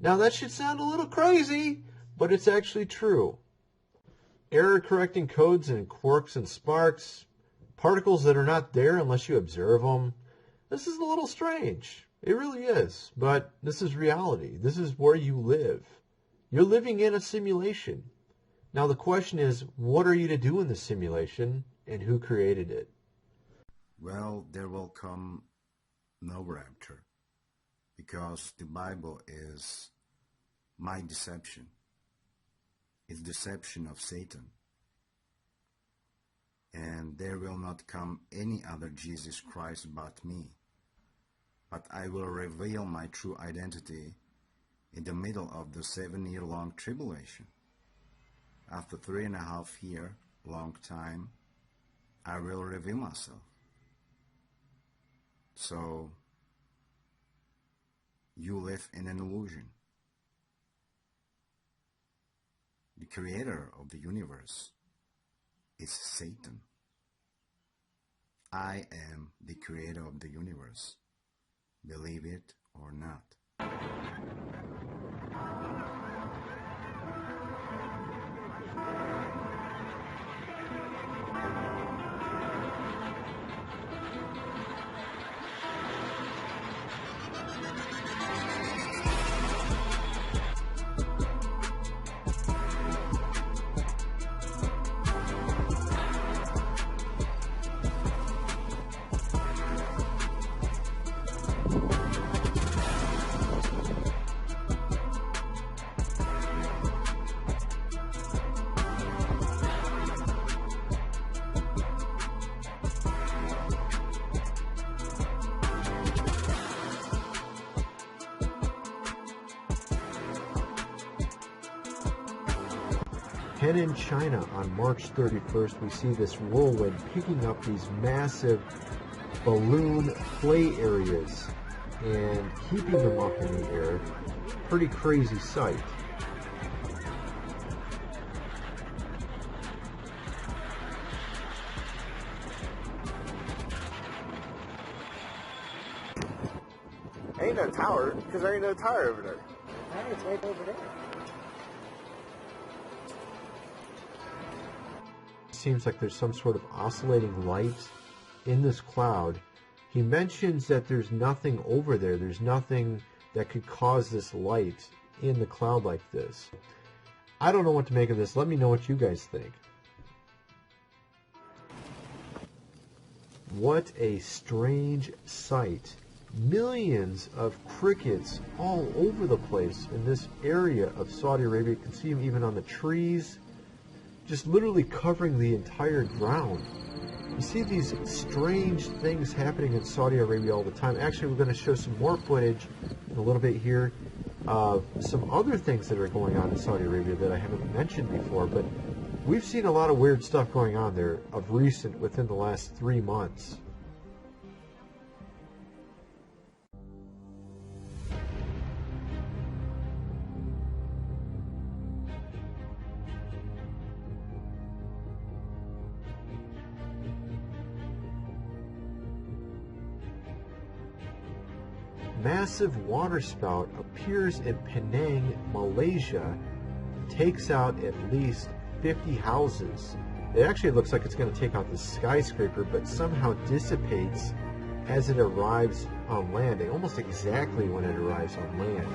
Now that should sound a little crazy, but it's actually true. Error correcting codes and quarks and sparks, particles that are not there unless you observe them. This is a little strange. It really is. But this is reality. This is where you live. You're living in a simulation. Now the question is, what are you to do in the simulation, and who created it? Well, there will come no rapture, because the Bible is my deception. It's deception of Satan. And there will not come any other Jesus Christ but me. But I will reveal my true identity in the middle of the 7-year-long tribulation. After 3.5-year long time, I will reveal myself. So, you live in an illusion. The creator of the universe is Satan. I am the creator of the universe. Believe it or not. And in China on March 31st, we see this whirlwind picking up these massive balloon play areas and keeping them up in the air. Pretty crazy sight. Ain't no tower, because there ain't no tower over there. Hey, it's right over there. Seems like there's some sort of oscillating light in this cloud. He mentions that there's nothing over there. There's nothing that could cause this light in the cloud like this. I don't know what to make of this. Let me know what you guys think. What a strange sight. Millions of crickets all over the place in this area of Saudi Arabia. You can see them even on the trees, just literally covering the entire ground. You see these strange things happening in Saudi Arabia all the time. Actually, we're going to show some more footage in a little bit here of some other things that are going on in Saudi Arabia that I haven't mentioned before, but we've seen a lot of weird stuff going on there of recent within the last 3 months. Massive waterspout appears in Penang, Malaysia, takes out at least 50 houses. It actually looks like it's going to take out the skyscraper, but somehow dissipates as it arrives on landing, almost exactly when it arrives on land.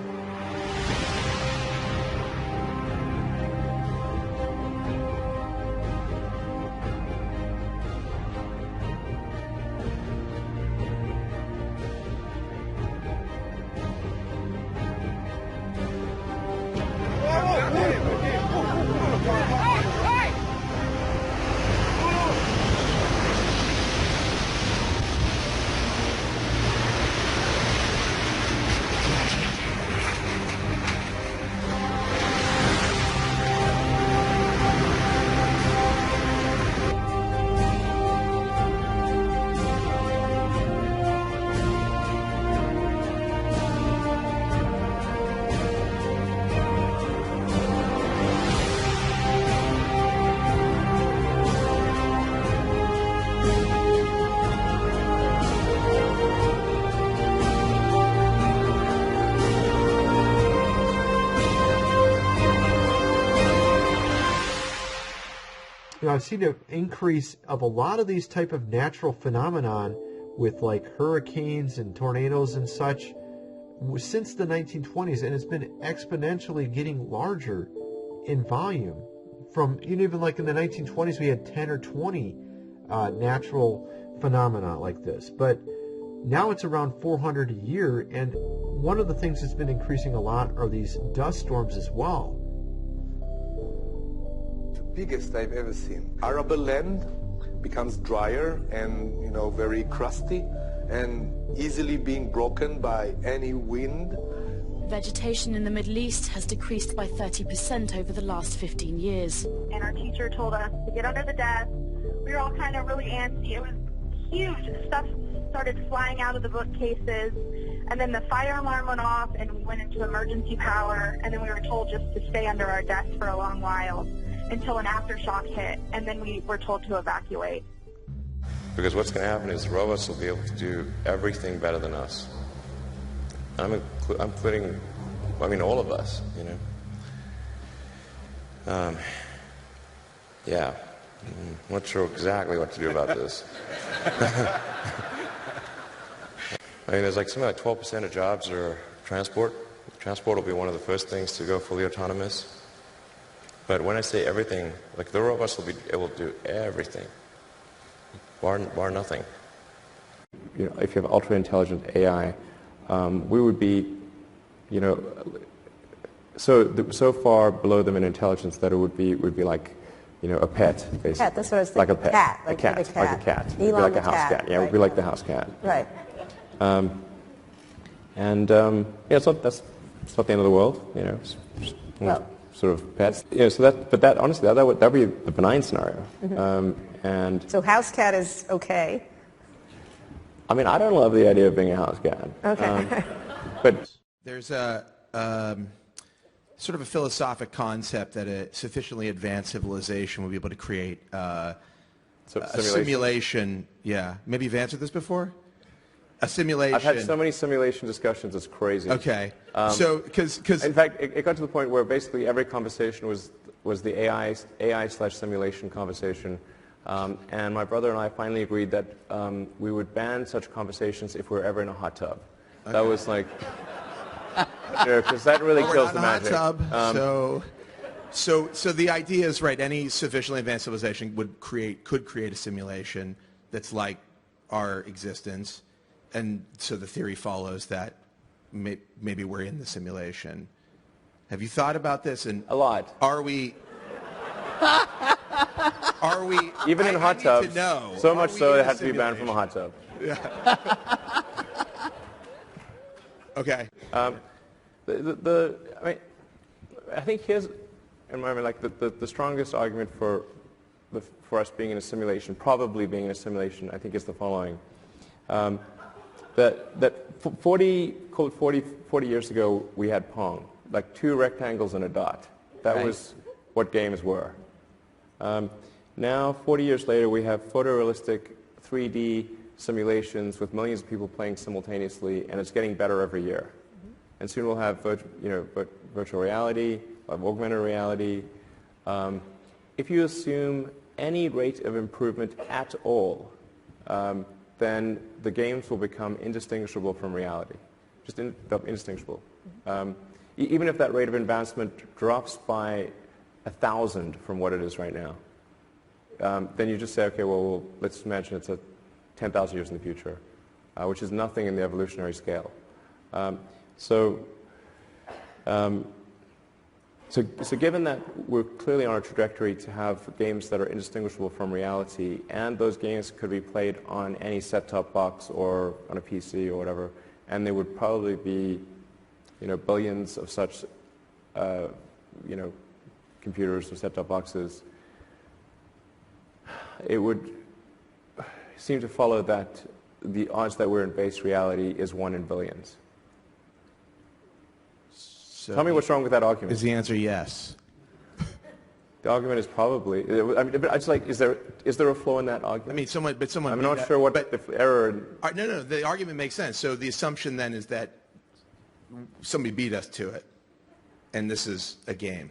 I've seen an increase of a lot of these type of natural phenomenon with like hurricanes and tornadoes and such since the 1920s, and it's been exponentially getting larger in volume. From even like in the 1920s, we had 10 or 20 natural phenomena like this, but now it's around 400 a year, and one of the things that's been increasing a lot are these dust storms as well. The biggest I've ever seen. Arable land becomes drier and, you know, very crusty and easily being broken by any wind. Vegetation in the Middle East has decreased by 30% over the last 15 years. And our teacher told us to get under the desk. We were all kind of really antsy. It was huge. Stuff started flying out of the bookcases. And then the fire alarm went off and we went into emergency power. And then we were told just to stay under our desk for a long while until an aftershock hit. And then we were told to evacuate. Because what's going to happen is robots will be able to do everything better than us. I'm including, I mean, all of us, you know. Yeah, I'm not sure exactly what to do about this. I mean, there's like something like 12% of jobs are transport. Transport will be one of the first things to go fully autonomous. But when I say everything, like the robots will be able to do everything, bar nothing. You know, if you have ultra-intelligent AI, we would be, you know, so far below them in intelligence that it would be like, you know, a pet, basically. Cat, that's what I was like thinking. A pet. Cat, like a cat. Like a cat. It would be Elon like the a house cat, cat. Yeah, it would right. be like the house cat. Right. Yeah, that's not the end of the world, you know. Just, Well, sort of pets. You know, so that honestly, that would be the benign scenario. And so house cat is okay. I mean, I don't love the idea of being a house cat. Okay. But there's a sort of a philosophic concept that a sufficiently advanced civilization will be able to create a simulation. Yeah, maybe you've answered this before. A simulation. I've had so many simulation discussions, it's crazy. Okay. So, because in fact, it got to the point where basically every conversation was the AI/simulation conversation, and my brother and I finally agreed that we would ban such conversations if we were ever in a hot tub. Okay. That was like, because that really kills the magic. Hot tub, so the idea is right. Any sufficiently advanced civilization could create a simulation that's like our existence. And so the theory follows that maybe we're in the simulation. Have you thought about this? And a lot. Are we? Even in hot tubs? So much so it had to be banned from a hot tub. Yeah. Okay. I mean, I think here's, the strongest argument for us being in a simulation, probably being in a simulation, I think is the following. That 40 years ago, we had Pong, like two rectangles and a dot. That was what games were. Now, 40 years later, we have photorealistic 3D simulations with millions of people playing simultaneously, and it's getting better every year. And soon we'll have virtual reality, we'll have augmented reality. If you assume any rate of improvement at all, then the games will become indistinguishable from reality, just indistinguishable. Even if that rate of advancement drops by 1,000 from what it is right now, then you just say, okay, well, let's imagine it's 10,000 years in the future, which is nothing in the evolutionary scale. So given that we're clearly on a trajectory to have games that are indistinguishable from reality, and those games could be played on any set-top box or on a PC or whatever, and there would probably be, billions of such, computers or set-top boxes, it would seem to follow that the odds that we're in base reality is 1 in billions. So tell me what's wrong with that argument. Is the answer yes? The argument is probably. I mean, but I just like, is there a flaw in that argument? I mean, someone. I'm not sure what the error. No. The argument makes sense. So the assumption then is that somebody beat us to it, and this is a game.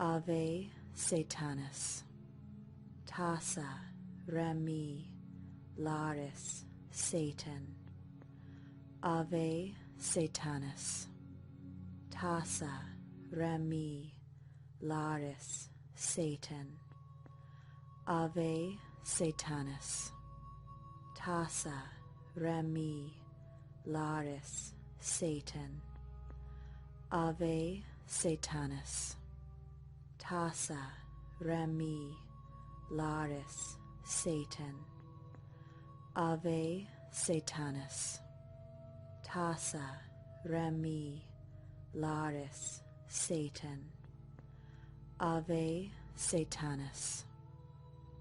Ave Satanas, Tassa Rami Laris Satan, Ave Satanas, Tassa Rami Laris Satan, Ave Satanas, Tassa Rami Laris Satan, Ave Satanas, Tassa Rami Laris Satan, Ave Satanas, Tassa Rami Laris Satan, Ave Satanas,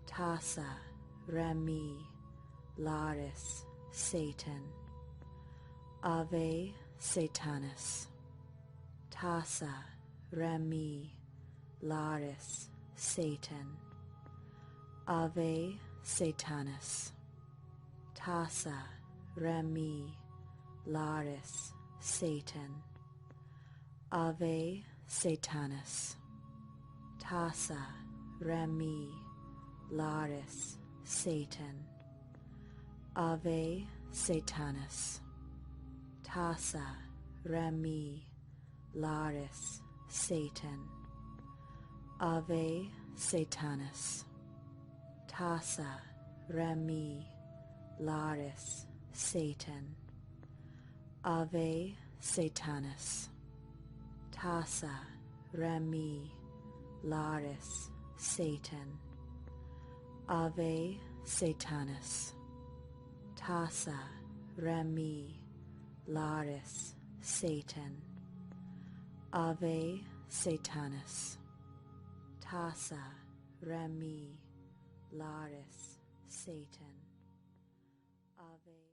Tassa Rami Laris Satan, Ave Satanas, Tassa Rami Laris Satan, Ave Satanas, Tassa Rami Laris Satan, Ave Satanas, Tassa Rami Laris Satan, Ave Satanas, Tassa Rami Laris Satan, Ave Satanas, Tassa Rami Laris Satan, Ave Satanas, Tassa Rami Laris Satan, Ave Satanas, Tassa Rami Laris Satan, Ave Satanas, Tassa Rami Laris Satan, Ave.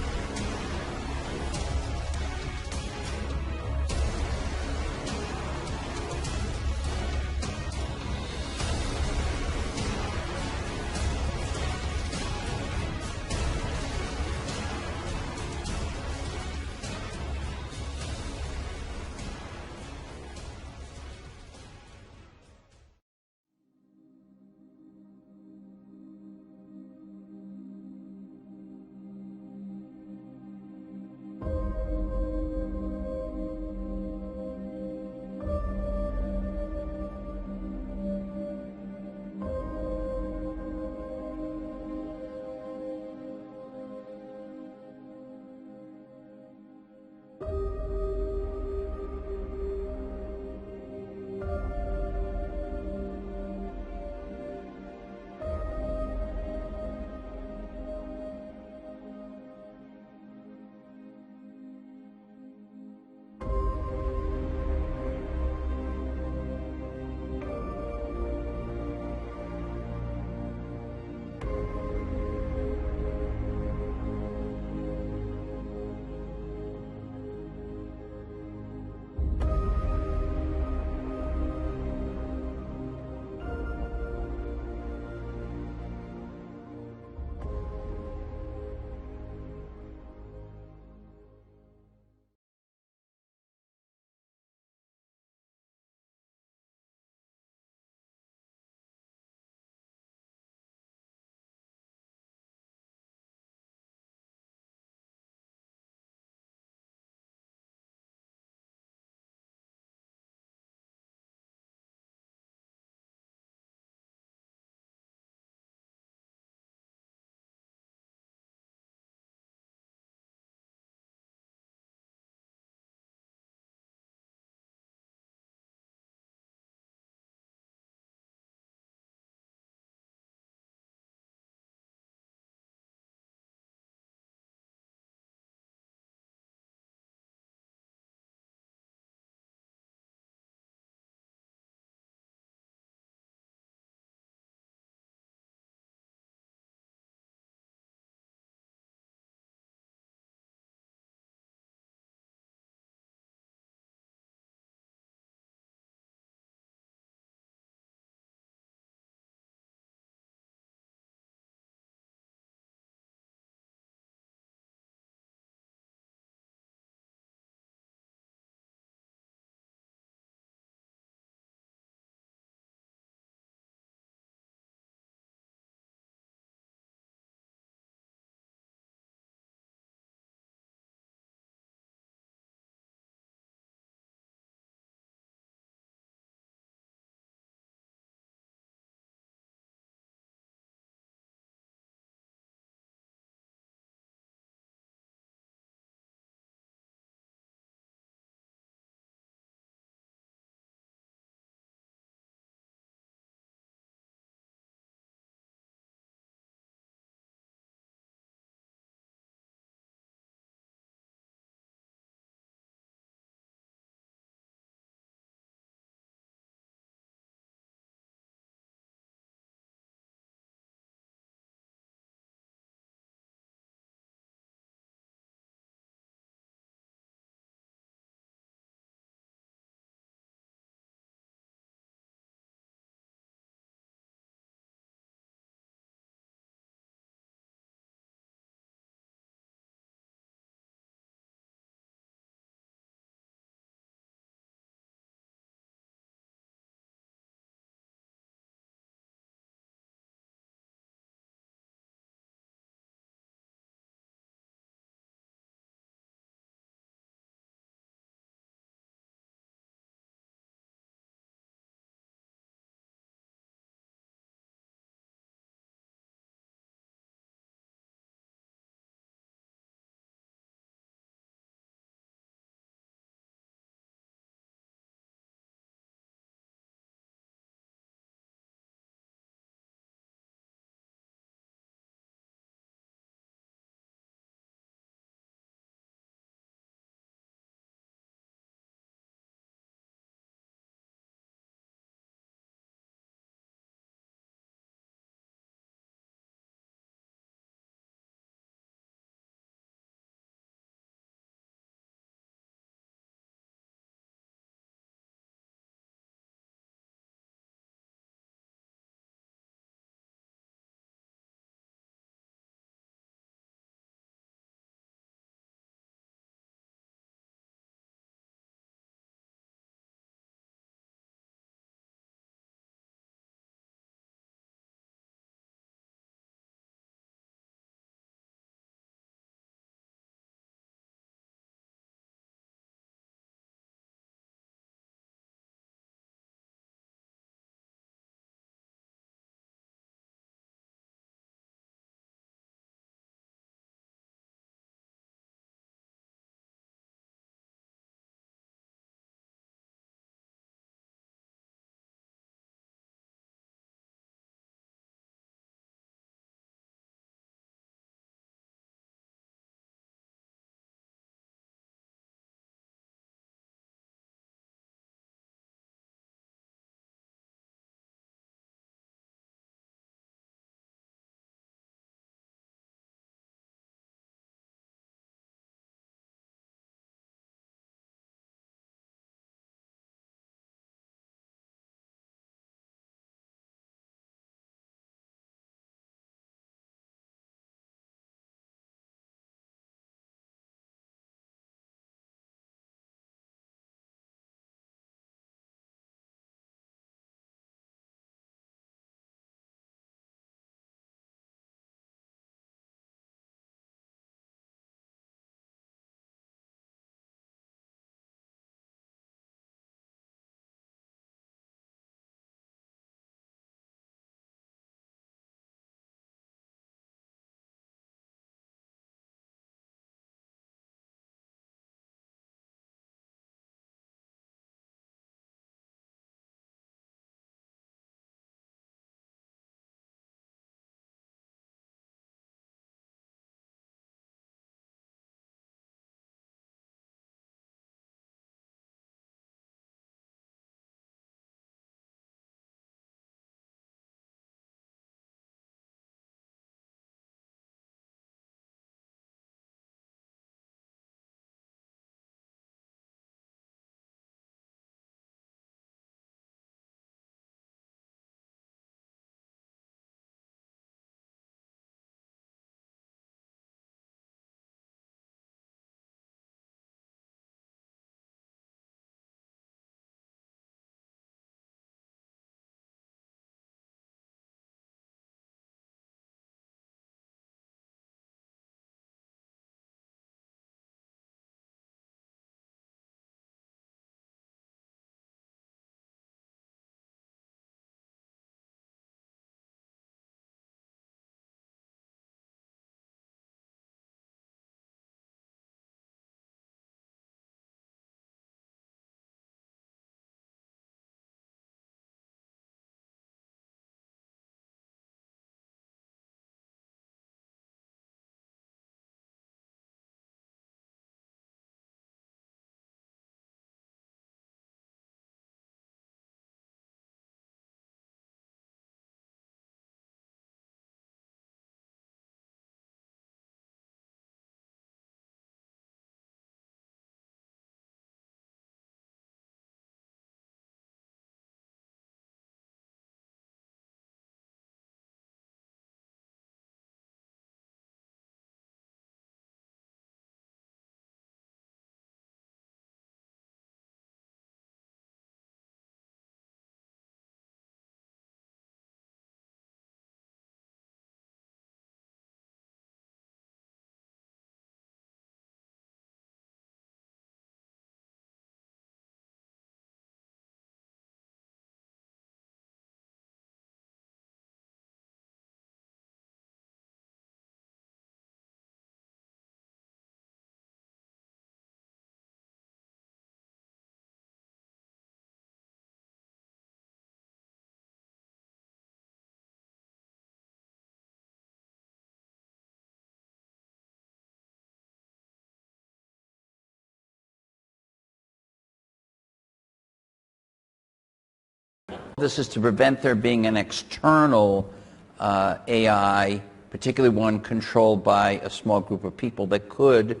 This is to prevent there being an external AI, particularly one controlled by a small group of people that could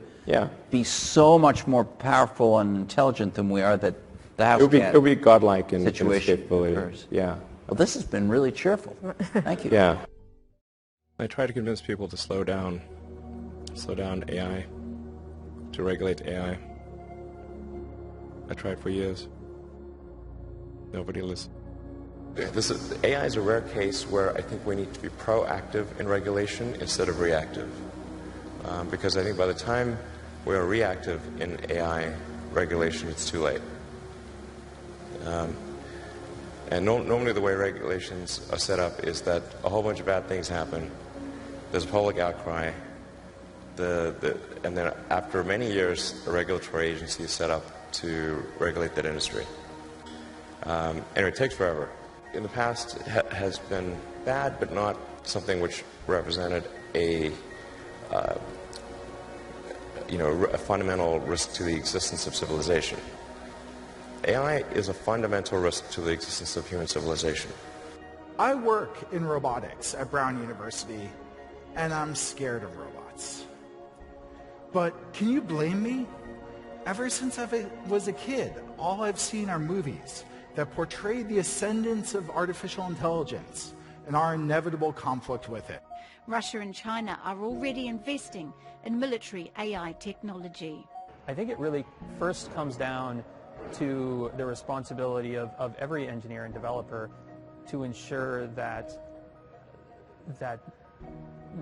be so much more powerful and intelligent than we are that the house it would be godlike in its situation capability. occurs. Yeah. Well, this has been really cheerful. Thank you. Yeah. I try to convince people to slow down AI, to regulate AI. I tried for years. Nobody listened. AI is a rare case where I think we need to be proactive in regulation instead of reactive. Because I think by the time we are reactive in AI regulation, it's too late. And normally the way regulations are set up is that a whole bunch of bad things happen. There's a public outcry. And then after many years, a regulatory agency is set up to regulate that industry. And it takes forever. In the past, it has been bad, but not something which represented a fundamental risk to the existence of civilization. AI is a fundamental risk to the existence of human civilization. I work in robotics at Brown University, and I'm scared of robots. But can you blame me? Ever since I was a kid, all I've seen are movies that portray the ascendance of artificial intelligence and our inevitable conflict with it. Russia and China are already investing in military AI technology. I think it really first comes down to the responsibility of every engineer and developer to ensure that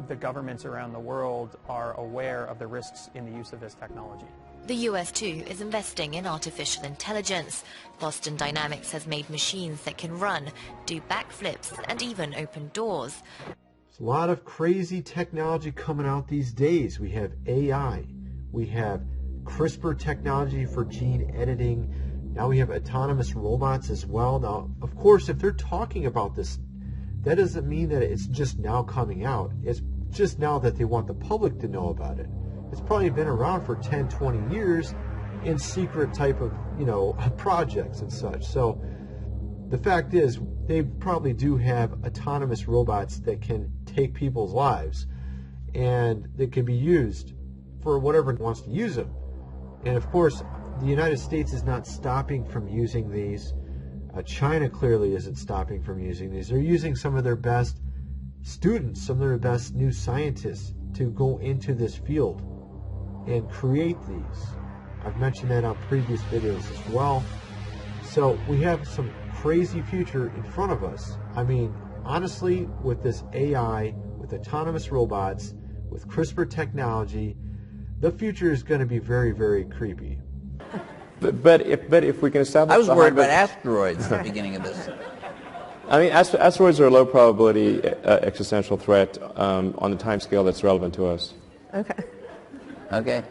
the governments around the world are aware of the risks in the use of this technology. The US, too, is investing in artificial intelligence. Boston Dynamics has made machines that can run, do backflips, and even open doors. There's a lot of crazy technology coming out these days. We have AI. We have CRISPR technology for gene editing. Now we have autonomous robots as well. Now, of course, if they're talking about this, that doesn't mean that it's just now coming out. It's just now that they want the public to know about it. It's probably been around for 10, 20 years in secret type of, projects and such. So the fact is, they probably do have autonomous robots that can take people's lives and that can be used for whatever it wants to use them. And of course, the United States is not stopping from using these. China clearly isn't stopping from using these. They're using some of their best students, some of their best new scientists to go into this field and create these. I've mentioned that on previous videos as well. So we have some crazy future in front of us. I mean, honestly, with this AI, with autonomous robots, with CRISPR technology, the future is going to be very, very creepy. But if we can establish... I was worried about asteroids at the beginning of this. I mean, asteroids are a low probability existential threat on the time scale that's relevant to us. Okay.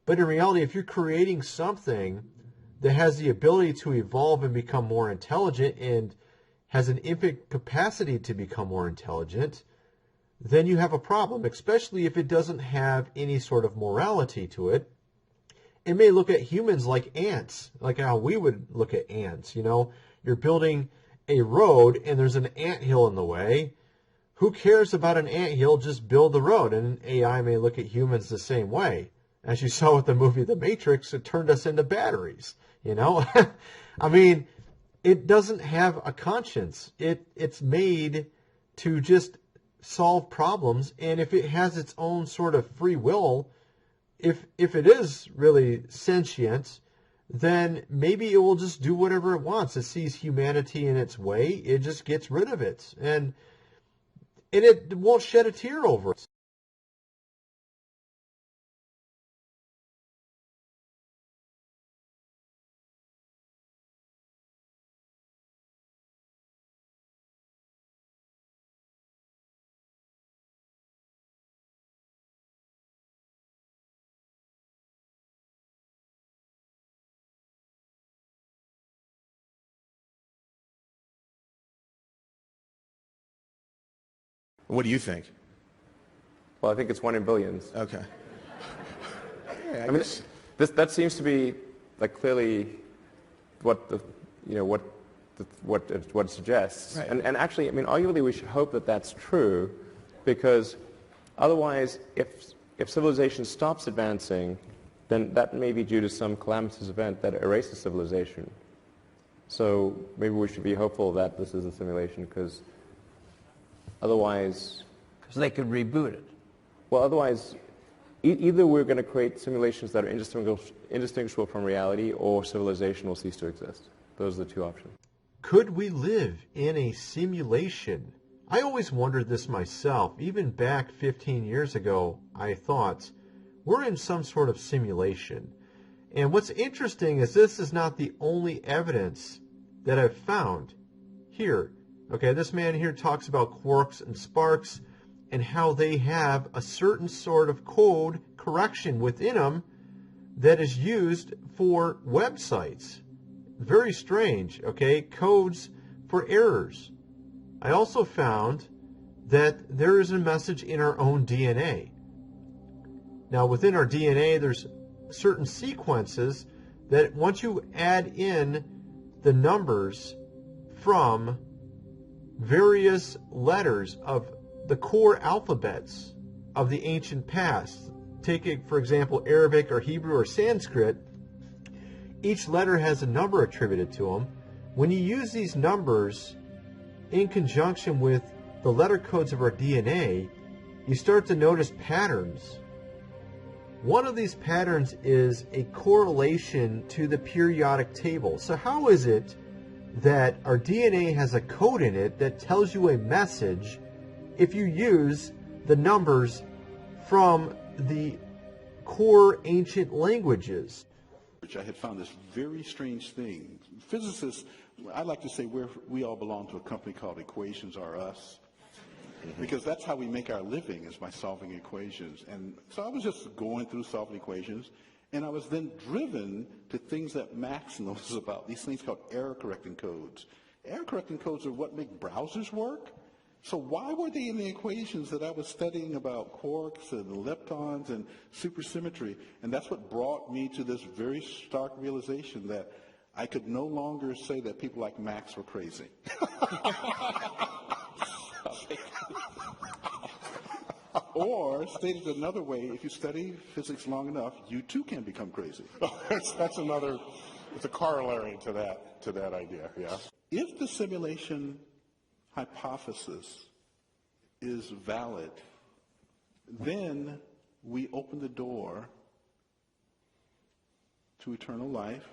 But in reality, if you're creating something that has the ability to evolve and become more intelligent and has an infinite capacity to become more intelligent, then you have a problem, especially if it doesn't have any sort of morality to it. It may look at humans like ants, like how we would look at ants. You're building a road and there's an anthill in the way. Who cares about an anthill? Just build the road. And AI may look at humans the same way. As you saw with the movie The Matrix, it turned us into batteries. I mean, it doesn't have a conscience. It's made to just solve problems. And if it has its own sort of free will, if it is really sentient, then maybe it will just do whatever it wants. It sees humanity in its way. It just gets rid of it. And it won't shed a tear over it. What do you think? Well, I think it's 1 in billions. Okay. I mean, that seems to be like clearly what what it suggests. Right. And actually, I mean, arguably we should hope that that's true, because otherwise, if civilization stops advancing, then that may be due to some calamitous event that erases civilization. So maybe we should be hopeful that this is a simulation, because otherwise... Because they could reboot it. Well, otherwise, either we're going to create simulations that are indistinguishable from reality, or civilization will cease to exist. Those are the two options. Could we live in a simulation? I always wondered this myself. Even back 15 years ago, I thought, we're in some sort of simulation. And what's interesting is this is not the only evidence that I've found here. Okay, this man here talks about quarks and sparks and how they have a certain sort of code correction within them that is used for websites. Very strange, okay? Codes for errors. I also found that there is a message in our own DNA. Now, within our DNA, there's certain sequences that once you add in the numbers from various letters of the core alphabets of the ancient past, take, for example, Arabic or Hebrew or Sanskrit, each letter has a number attributed to them. When you use these numbers in conjunction with the letter codes of our DNA, you start to notice patterns. One of these patterns is a correlation to the periodic table. So how is it that our DNA has a code in it that tells you a message if you use the numbers from the core ancient languages? I had found this very strange thing. Physicists, I like to say we all belong to a company called Equations R Us, because that's how we make our living, is by solving equations. And so I was just going through solving equations, and I was then driven to things that Max knows about, these things called error-correcting codes. Error-correcting codes are what make browsers work. So why were they in the equations that I was studying about quarks and leptons and supersymmetry? And that's what brought me to this very stark realization that I could no longer say that people like Max were crazy. Or, stated another way, if you study physics long enough, you too can become crazy. That's another, it's a corollary to that idea, yeah. If the simulation hypothesis is valid, then we open the door to eternal life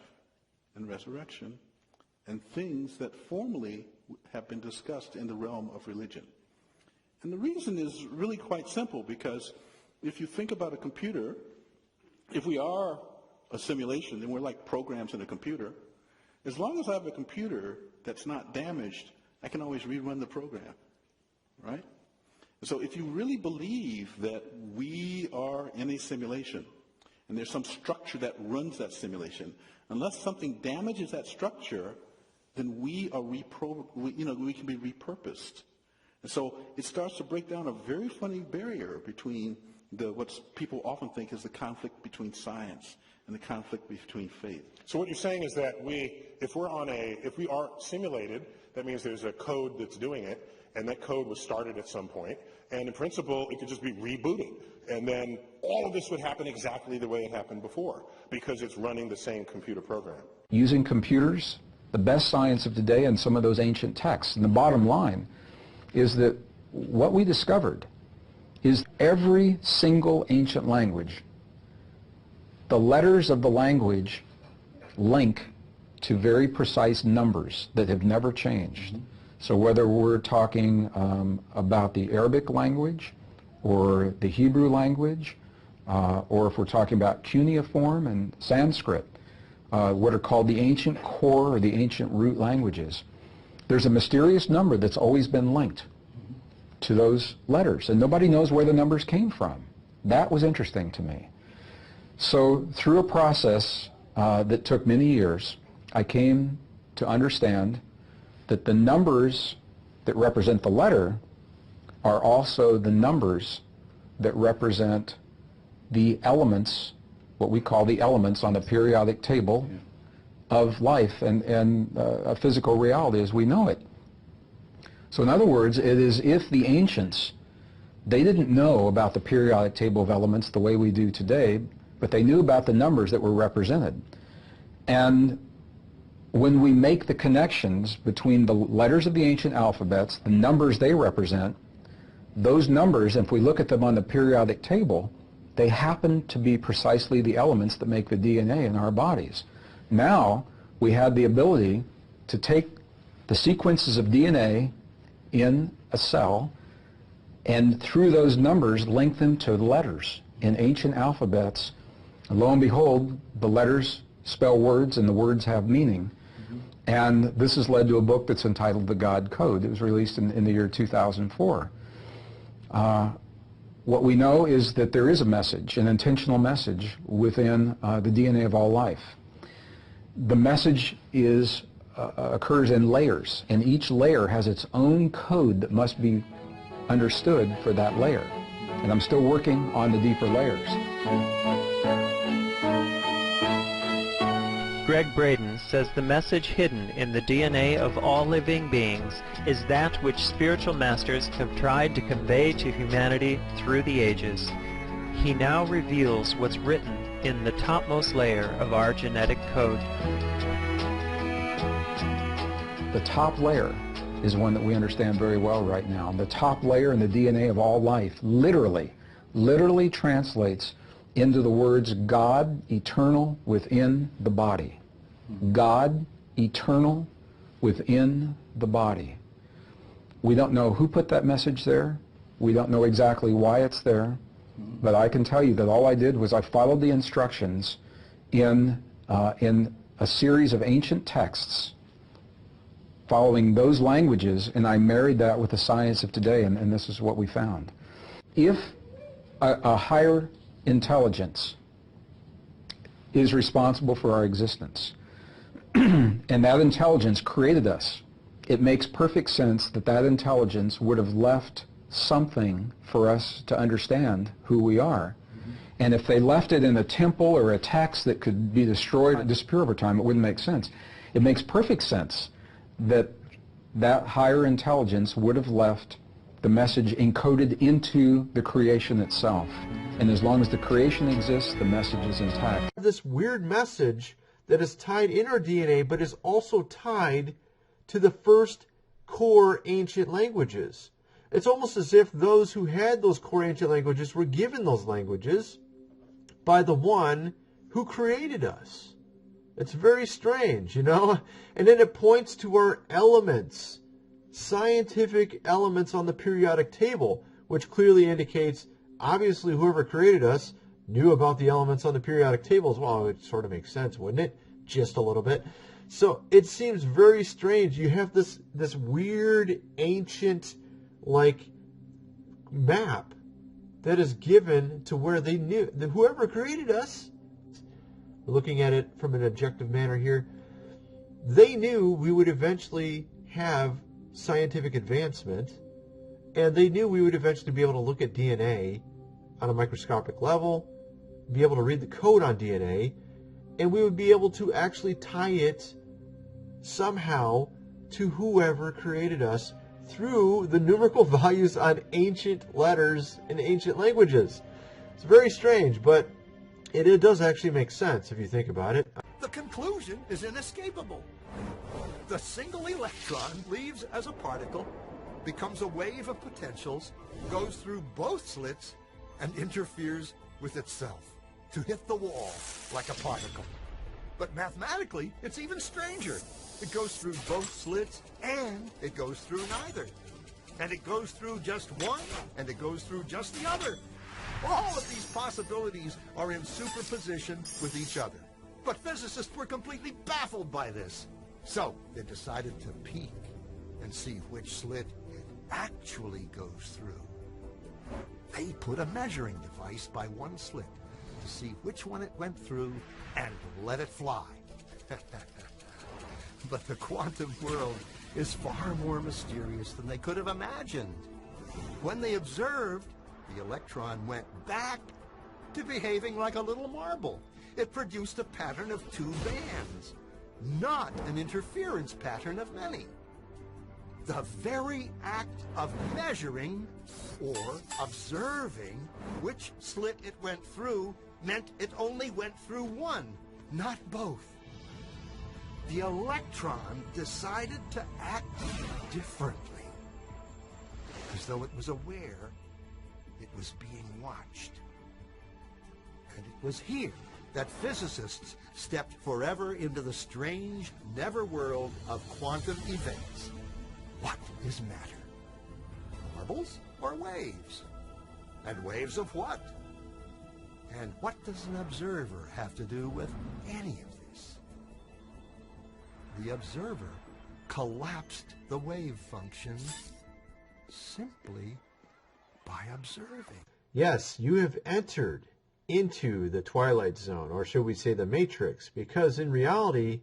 and resurrection and things that formerly have been discussed in the realm of religion. And the reason is really quite simple, because if you think about a computer, if we are a simulation, then we're like programs in a computer. As long as I have a computer that's not damaged, I can always rerun the program, right? So if you really believe that we are in a simulation and there's some structure that runs that simulation, unless something damages that structure, then we can be repurposed. And so it starts to break down a very funny barrier between what people often think is the conflict between science and the conflict between faith. So what you're saying is that if we are simulated, that means there's a code that's doing it, and that code was started at some point, and in principle, it could just be rebooted. And then all of this would happen exactly the way it happened before, because it's running the same computer program. Using computers, the best science of today, and some of those ancient texts. And the bottom line is that what we discovered is every single ancient language, the letters of the language link to very precise numbers that have never changed. Mm-hmm. So whether we're talking about the Arabic language or the Hebrew language, or if we're talking about cuneiform and Sanskrit, what are called the ancient core or the ancient root languages, there's a mysterious number that's always been linked to those letters, and nobody knows where the numbers came from. That was interesting to me. So through a process that took many years, I came to understand that the numbers that represent the letter are also the numbers that represent the elements, what we call the elements on the periodic table, of life and a physical reality as we know it. So in other words, it is if the ancients, they didn't know about the periodic table of elements the way we do today, but they knew about the numbers that were represented. And when we make the connections between the letters of the ancient alphabets, the numbers they represent, those numbers, if we look at them on the periodic table, they happen to be precisely the elements that make the DNA in our bodies. Now, we have the ability to take the sequences of DNA in a cell and through those numbers link them to the letters in ancient alphabets. And lo and behold, the letters spell words and the words have meaning. And this has led to a book that's entitled The God Code. It was released in the year 2004. What we know is that there is a message, an intentional message within the DNA of all life. The message occurs in layers, and each layer has its own code that must be understood for that layer. And I'm still working on the deeper layers. Greg Braden says the message hidden in the DNA of all living beings is that which spiritual masters have tried to convey to humanity through the ages. He now reveals what's written in the topmost layer of our genetic code. The top layer is one that we understand very well right now. The top layer in the DNA of all life literally translates into the words God, eternal, within the body. God, eternal, within the body. We don't know who put that message there. We don't know exactly why it's there. But I can tell you that all I did was I followed the instructions in a series of ancient texts, following those languages, and I married that with the science of today, and this is what we found. If a higher intelligence is responsible for our existence, and that intelligence created us, it makes perfect sense that that intelligence would have left something for us to understand who we are. And if they left it in a temple or a text that could be destroyed or disappear over time, it wouldn't make sense. It makes perfect sense that that higher intelligence would have left the message encoded into the creation itself. And as long as the creation exists, the message is intact. This weird message that is tied in our DNA, but is also tied to the first core ancient languages. It's almost as if those who had those core ancient languages were given those languages by the one who created us. It's very strange, you know? And then it points to our elements, scientific elements on the periodic table, which clearly indicates, obviously, whoever created us knew about the elements on the periodic table as well. It sort of makes sense, wouldn't it? Just a little bit. So it seems very strange. You have this weird ancient map that is given to where they knew that whoever created us, looking at it from an objective manner here, they knew we would eventually have scientific advancement, and they knew we would eventually be able to look at DNA on a microscopic level, be able to read the code on DNA, and we would be able to actually tie it somehow to whoever created us through the numerical values on ancient letters in ancient languages. It's very strange, but it does actually make sense if you think about it. The conclusion is inescapable. The single electron leaves as a particle, becomes a wave of potentials, goes through both slits, and interferes with itself to hit the wall like a particle. But mathematically, it's even stranger. It goes through both slits, and it goes through neither. And it goes through just one, and it goes through just the other. All of these possibilities are in superposition with each other. But physicists were completely baffled by this. So they decided to peek and see which slit it actually goes through. They put a measuring device by one slit to see which one it went through and let it fly. But the quantum world is far more mysterious than they could have imagined. When they observed, the electron went back to behaving like a little marble. It produced a pattern of two bands. not an interference pattern of many. The very act of measuring or observing which slit it went through meant it only went through one, not both. The electron decided to act differently, as though it was aware it was being watched. And it was here that physicists stepped forever into the strange netherworld of quantum events. What is matter? Marbles or waves? And waves of what? And what does an observer have to do with any of this? The observer collapsed the wave function simply by observing. Yes, you have entered into the Twilight Zone, or should we say the Matrix, because in reality,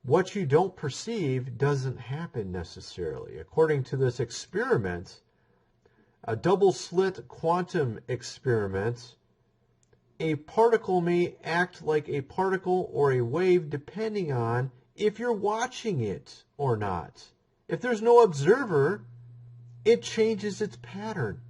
what you don't perceive doesn't happen necessarily. According to this experiment, a double-slit quantum experiment, a particle may act like a particle or a wave depending on if you're watching it or not. If there's no observer, it changes its pattern.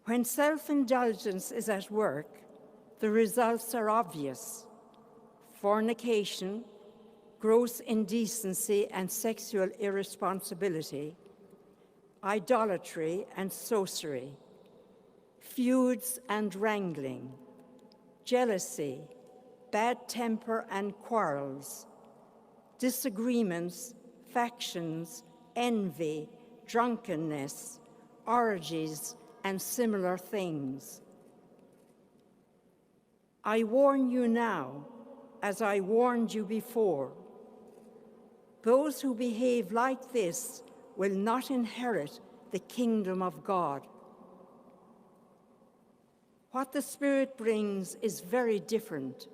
When self-indulgence is at work, the results are obvious. Fornication, gross indecency and sexual irresponsibility, idolatry and sorcery, feuds and wrangling, jealousy, bad temper and quarrels, disagreements, factions, envy, drunkenness, orgies, and similar things. I warn you now, as I warned you before. Those who behave like this will not inherit the kingdom of God. What the Spirit brings is very different.